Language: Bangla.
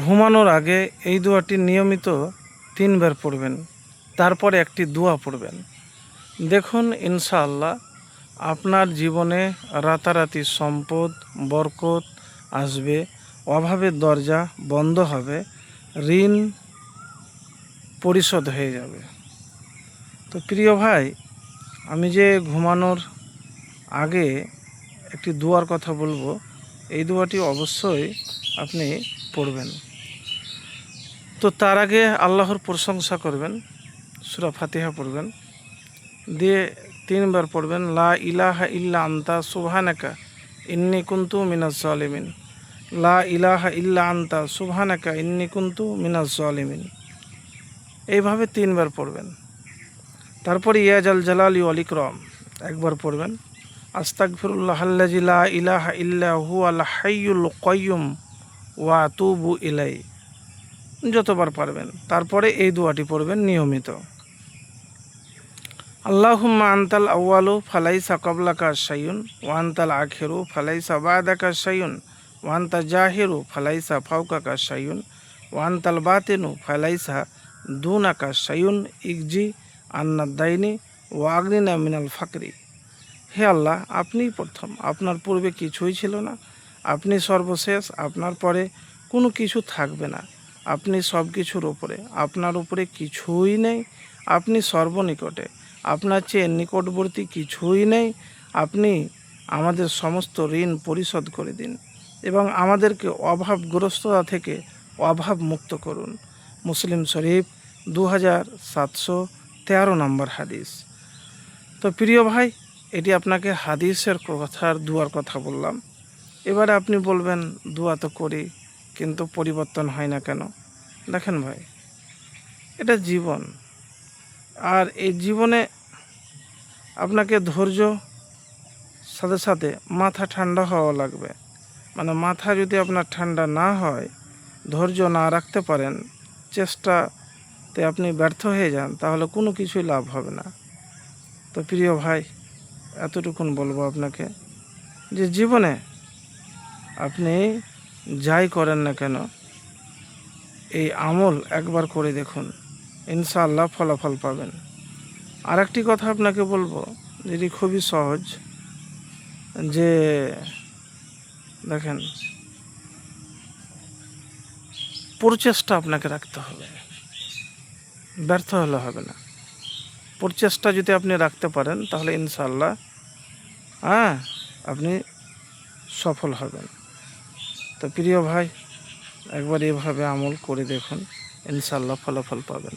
ঘুমানোর আগে এই দোয়াটি নিয়মিত 3 বার পড়বেন, তারপরে একটি দোয়া পড়বেন। দেখুন ইনশাআল্লাহ আপনার জীবনে রাতারাতি সম্পদ বরকত আসবে, অভাবের দরজা বন্ধ হবে, ঋণ পরিশোধ হয়ে যাবে। তো প্রিয় ভাই, আমি যে ঘুমানোর আগে একটি দোয়ার কথা বলবো, এই দোয়াটি অবশ্যই আপনি পড়বেন। তো তার আগে আল্লাহর প্রশংসা করবেন, সূরা ফাতিহা পড়বেন, দিয়ে 3 বার পড়বেন লা ইলাহা ইল্লা আনতা সুবহানাকা ইন্নী কুনতু মিনাজ জালিমিন, লা ইলাহা ইল্লা আনতা সুবহানাকা ইন্নী কুনতু মিনাজ জালিমিন। এইভাবে 3 বার পড়বেন। তারপরে ইয়া জাল জালালি ওয়াল ইকরাম একবার পড়বেন, আস্তাগফিরুল্লাহাল্লাযী লা ইলাহা ইল্লা হুয়াল হাইয়ুল কাইয়্যুম ওয়া আতুবু ইলাইহি, যতবার পারবেন। তারপরে এই দোয়াটি পড়বেন নিয়মিত। আল্লাহুম্মা আনতাল আউয়ালু ফালাইসা ক্বাবলাকা শাইউন ওয়া আনতাল আখিরু ফালাইসা বা'দাকা শাইউন ওয়া আনতা জাহিরু ফালাইসা ফাওকাকা শাইউন ওয়া আনতাল বাতিনু ফালাইসা দুনাকা শাইউন ইকজি আন্না দাইনি ওয়া আগনিনা মিনাল ফাকরি। হে আল্লাহ, আপনিই প্রথম, আপনার পূর্বে কিছুই ছিল না, আপনি সর্বশেষ, আপনার পরে কোনো কিছু থাকবে না। আপনি সব কিছুর উপরে, আপনার উপরে কিছুই নেই, আপনি সর্বনিকটে, আপনার চেয়ে নিকটবর্তী কিছুই নেই। আপনি আমাদের সমস্ত ঋণ পরিশোধ করে দিন এবং আমাদেরকে অভাবগ্রস্ততা থেকে অভাব মুক্ত করুন। মুসলিম শরীফ 2713 নম্বর হাদিস। তো প্রিয় ভাই, এটি আপনাকে হাদিসের কথার দুয়ার কথা বললাম। এবারে আপনি বলবেন দোয়া তো করি কিন্তু পরিবর্তন হয় না কেন? দেখেন ভাই, এটা জীবন, আর এই জীবনে আপনাকে ধৈর্য সাথে সাথে মাথা ঠান্ডা হওয়া লাগবে। মানে মাথা যদি আপনার ঠান্ডা না হয়, ধৈর্য না রাখতে পারেন, চেষ্টাতে আপনি ব্যর্থ হয়ে যান, তাহলে কোনো কিছুই লাভ হবে না। তো প্রিয় ভাই, এতটুকুন বলবো আপনাকে যে জীবনে আপনি যাই করেন না কেন, এই আমল একবার করে দেখুন, ইনশাআল্লাহ ফলাফল পাবেন। আর একটি কথা আপনাকে বলবো, যেটি খুবই সহজ, যে দেখেন প্রচেষ্টা আপনাকে রাখতে হবে, ব্যর্থ হলে হবে না। প্রচেষ্টা যদি আপনি রাখতে পারেন তাহলে ইনশাআল্লাহ আপনি সফল হবেন। তো প্রিয় ভাই, একবার এভাবে আমল করে দেখুন, ইনশাআল্লাহ ফলাফল পাবেন।